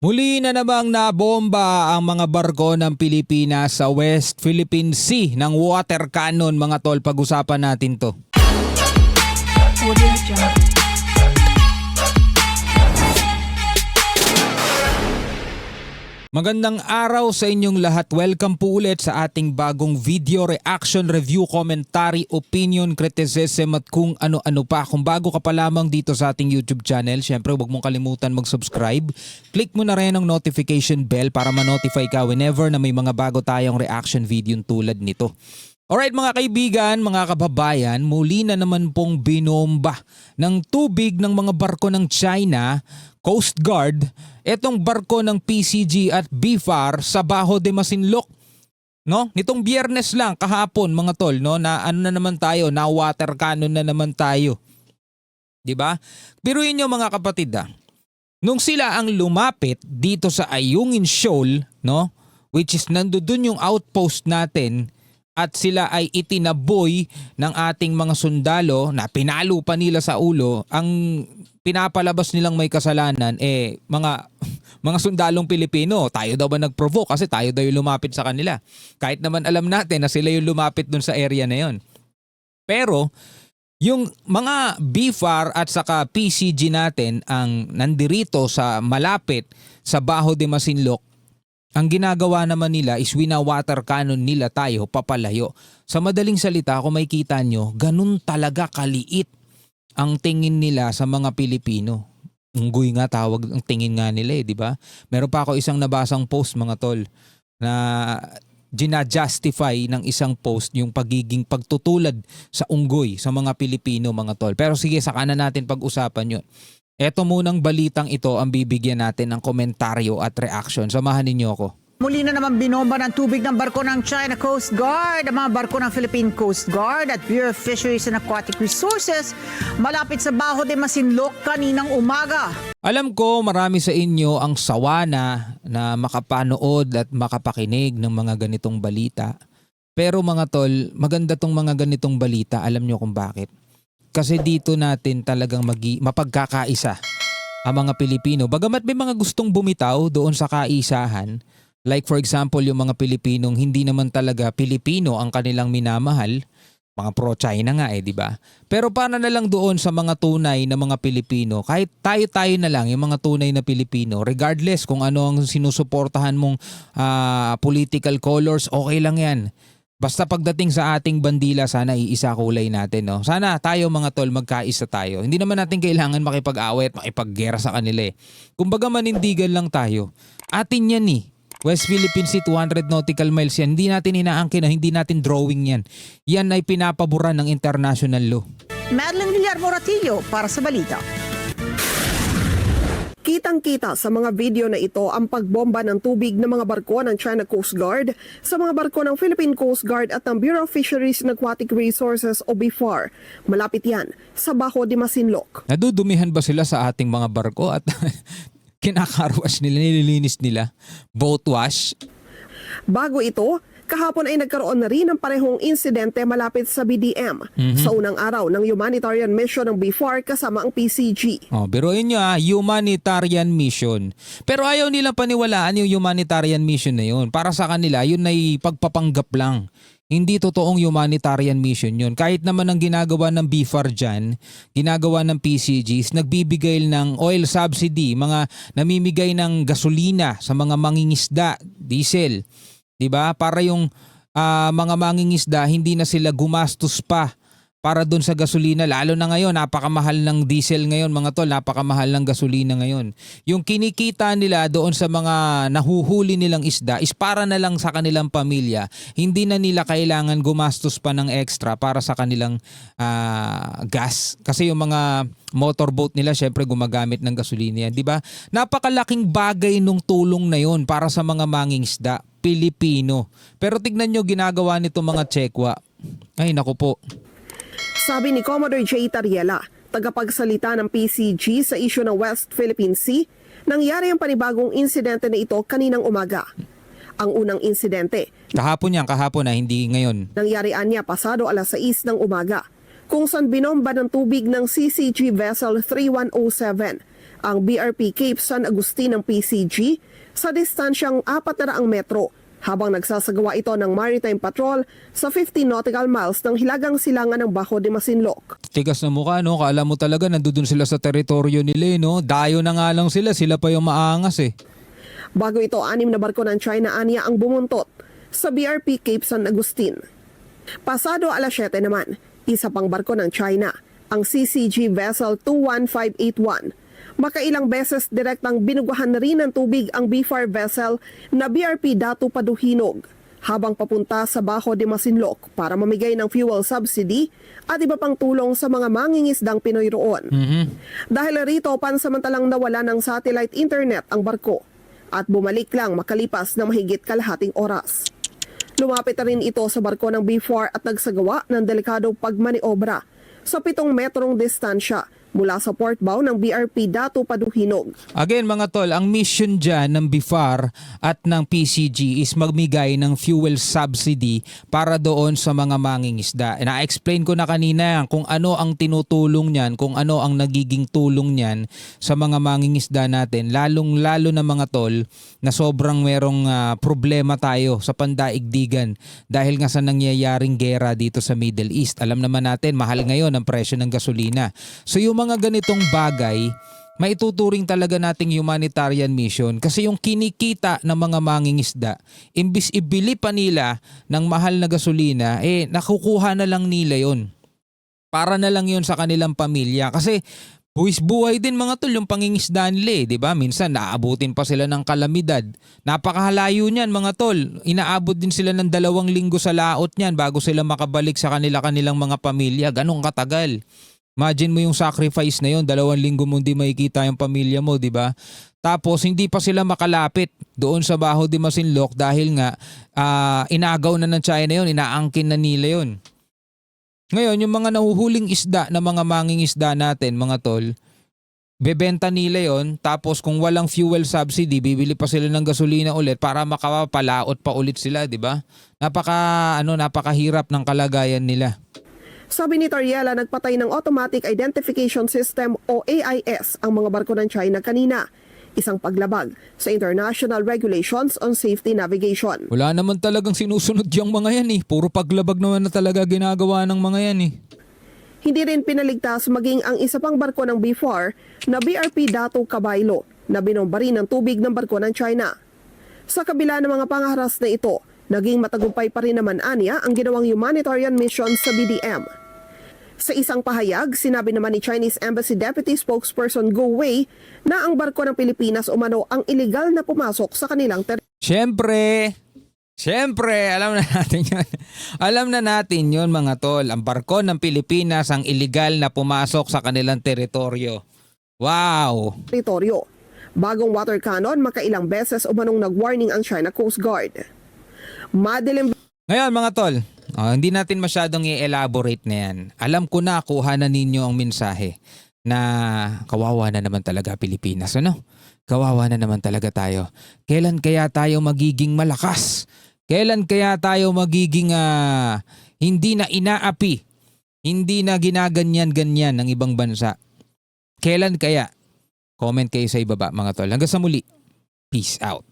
Muli na namang nabomba ang mga barko ng Pilipinas sa West Philippine Sea ng water cannon, mga tol. Pag-usapan natin to. Magandang araw sa inyong lahat. Welcome po ulit sa ating bagong video, reaction, review, commentary, opinion, criticism at kung ano-ano pa. Kung bago ka pa lamang dito sa ating YouTube channel, syempre huwag mong kalimutan mag-subscribe. Click mo na rin ang notification bell para ma-notify ka whenever na may mga bago tayong reaction video tulad nito. Alright mga kaibigan, mga kababayan, muli na naman pong binomba ng tubig ng mga barko ng China, Coast Guard, etong barko ng PCG at BFAR sa Baho de Masinloc. No? Nitong Biyernes lang, kahapon mga tol, no? Na ano na naman tayo, na water cannon na naman tayo. 'Di ba? Biruin niyo mga kapatid, nung sila ang lumapit dito sa Ayungin Shoal, no? Which is nandoon yung outpost natin, at sila ay itinaboy ng ating mga sundalo na pinalo pa nila sa ulo. Ang pinapalabas nilang may kasalanan mga sundalong Pilipino. Tayo daw ba nag-provoke kasi tayo daw yung lumapit sa kanila. Kahit naman alam natin na sila yung lumapit dun sa area na yon. Pero yung mga BFAR at saka PCG natin ang nandirito sa malapit sa Baho de Masinloc, ang ginagawa naman nila is wina-water cannon nila tayo papalayo. Sa madaling salita, kung makikita nyo, ganun talaga kaliit ang tingin nila sa mga Pilipino. Unggoy nga tawag ang tingin nga nila di ba? Meron pa ako isang nabasang post mga tol na gina-justify ng isang post yung pagiging pagtutulad sa unggoy sa mga Pilipino mga tol. Pero sige, saka na natin pag-usapan yun. Eto munang balitang ito ang bibigyan natin ng komentaryo at reaction. Samahan ninyo ako. Muli na naman binomba ng tubig ng barko ng China Coast Guard, ang mga barko ng Philippine Coast Guard at Bureau of Fisheries and Aquatic Resources malapit sa Baho de Masinloc kaninang umaga. Alam ko marami sa inyo ang sawa na makapanood at makapakinig ng mga ganitong balita. Pero mga tol, maganda tong mga ganitong balita. Alam nyo kung bakit? Kasi dito natin talagang mapagkakaisa ang mga Pilipino. Bagamat may mga gustong bumitaw doon sa kaisahan, like for example yung mga Pilipinong hindi naman talaga Pilipino ang kanilang minamahal, mga pro-China nga di ba? Pero para na lang doon sa mga tunay na mga Pilipino, kahit tayo na lang yung mga tunay na Pilipino, regardless kung ano ang sinusuportahan mong political colors, okay lang yan. Basta pagdating sa ating bandila, sana iisa kulay natin. No? Sana tayo mga tol, magkaisa tayo. Hindi naman natin kailangan makipag-away at makipaggera sa kanila Kumbaga manindigan lang tayo. Atin yan West Philippine Sea, 200 nautical miles yan. Hindi natin inaangkin, hindi natin drawing yan. Yan ay pinapaboran ng international law. Madeline Villar Moratillo para sa balita. Kitang-kita sa mga video na ito ang pagbomba ng tubig ng mga barko ng China Coast Guard sa mga barko ng Philippine Coast Guard at ng Bureau of Fisheries and Aquatic Resources o BFAR. Malapit yan sa Baho de Masinloc. Nadudumihan ba sila sa ating mga barko at kinakarwash nila, nililinis nila? Boat wash? Bago ito, kahapon ay nagkaroon na rin ng parehong insidente malapit sa BDM sa unang araw ng humanitarian mission ng BFAR kasama ang PCG. Biruin nyo humanitarian mission. Pero ayaw nilang paniwalaan yung humanitarian mission na yun. Para sa kanila, yun ay pagpapanggap lang. Hindi totoong humanitarian mission yun. Kahit naman ang ginagawa ng BFAR dyan, ginagawa ng PCGs, nagbibigay ng oil subsidy, mga namimigay ng gasolina sa mga mangingisda, diesel. Diba? Para yung mga mangingisda hindi na sila gumastos pa para doon sa gasolina. Lalo na ngayon, napakamahal ng diesel ngayon mga tol, napakamahal ng gasolina ngayon. Yung kinikita nila doon sa mga nahuhuli nilang isda is para na lang sa kanilang pamilya. Hindi na nila kailangan gumastos pa ng extra para sa kanilang gas. Kasi yung mga motorboat nila syempre gumagamit ng gasolina yan. Diba? Napakalaking bagay nung tulong na yun para sa mga mangingisda Pilipino. Pero tignan nyo ginagawa nito mga Tsekwa. Ay naku po. Sabi ni Commodore J. Tariela, tagapagsalita ng PCG sa isyu ng West Philippine Sea, nangyari ang panibagong insidente na ito kaninang umaga. Ang unang insidente, kahapon hindi ngayon. Nangyari anya pasado alas 6 ng umaga, kung saan binomba ng tubig ng CCG vessel 3107 ang BRP Cape San Agustin ng PCG sa distansyang 400 metro habang nagsasagawa ito ng maritime patrol sa 50 nautical miles ng hilagang silangan ng Bajo de Masinloc. Tigas na mukha, no? Kala mo talaga nandun sila sa teritoryo nila, no? Dayo na nga lang sila pa yung maangas eh. Bago ito, 6 na barko ng China anya ang bumuntot sa BRP Cape San Agustin. Pasado alas 7 naman, isa pang barko ng China, ang CCG Vessel 21581. Makailang beses direktang binugahan na rin ng tubig ang BFAR vessel na BRP Datu Paduhinog habang papunta sa Bajo de Masinloc para mamigay ng fuel subsidy at iba pang tulong sa mga mangingisdang Pinoy roon. Dahil rito, pansamantalang nawala ng satellite internet ang barko at bumalik lang makalipas na mahigit kalahating oras. Lumapit na rin ito sa barko ng BFAR at nagsagawa ng delikadong pagmaniobra sa 7 metrong distansya mula sa port bow ng BRP Datu Paduhinog. Again mga tol, ang mission dyan ng BIFAR at ng PCG is magmigay ng fuel subsidy para doon sa mga mangingisda. Na-explain ko na kanina kung ano ang tinutulong niyan, kung ano ang nagiging tulong niyan sa mga mangingisda natin. Lalong-lalo na mga tol na sobrang merong problema tayo sa pandaigdigan dahil nga sa nangyayaring gera dito sa Middle East. Alam naman natin, mahal ngayon ang presyo ng gasolina. So yung mga ganitong bagay, maituturing talaga nating humanitarian mission kasi yung kinikita ng mga mangingisda, imbis ibili pa nila ng mahal na gasolina, nakukuha na lang nila yon. Para na lang yon sa kanilang pamilya. Kasi buwis buhay din mga tol yung pangingisda nila, di ba? Minsan naaabutin pa sila ng kalamidad. Napakahalayo niyan mga tol. Inaabot din sila ng 2 linggo sa laot niyan bago sila makabalik sa kanilang mga pamilya. Ganong katagal. Imagine mo yung sacrifice na yun, 2 linggo mo hindi makikita yung pamilya mo, di ba? Tapos hindi pa sila makalapit doon sa Bajo de Masinloc dahil nga inagaw na ng China yun, inaangkin na nila yun. Ngayon, yung mga nahuhuling isda na mga mangingisda natin, mga tol, bebenta nila yon, tapos kung walang fuel subsidy, bibili pa sila ng gasolina ulit para makapalaot pa ulit sila, di ba? Napakahirap ng kalagayan nila. Sabi ni Tariela, nagpatay ng Automatic Identification System o AIS ang mga barko ng China kanina. Isang paglabag sa International Regulations on Safety Navigation. Wala naman talagang sinusunod yung mga yan eh. Puro paglabag naman na talaga ginagawa ng mga yan eh. Hindi rin pinaligtas maging ang isa pang barko ng BFAR na BRP Datu Cabaylo na binomba rin ng tubig ng barko ng China. Sa kabila ng mga pangaharas na ito, naging matagumpay pa rin naman anya ang ginawang humanitarian mission sa BDM. Sa isang pahayag, sinabi naman ni Chinese Embassy Deputy Spokesperson Go Wei na ang barko ng Pilipinas umano ang iligal na pumasok sa kanilang teritoryo. Siyempre, alam na natin yun. Alam na natin yun mga tol. Ang barko ng Pilipinas ang iligal na pumasok sa kanilang teritoryo. Wow! Bagong water cannon, makailang beses umanong nag-warning ang China Coast Guard. Madilim. Ngayon mga tol, hindi natin masyadong i-elaborate na yan. Alam ko na kuha na ninyo ang mensahe na kawawa na naman talaga Pilipinas. Ano? Kawawa na naman talaga tayo. Kailan kaya tayo magiging malakas? Kailan kaya tayo magiging hindi na inaapi? Hindi na ginaganyan-ganyan ng ibang bansa? Kailan kaya? Comment kayo sa ibaba mga tol. Hanggang sa muli. Peace out.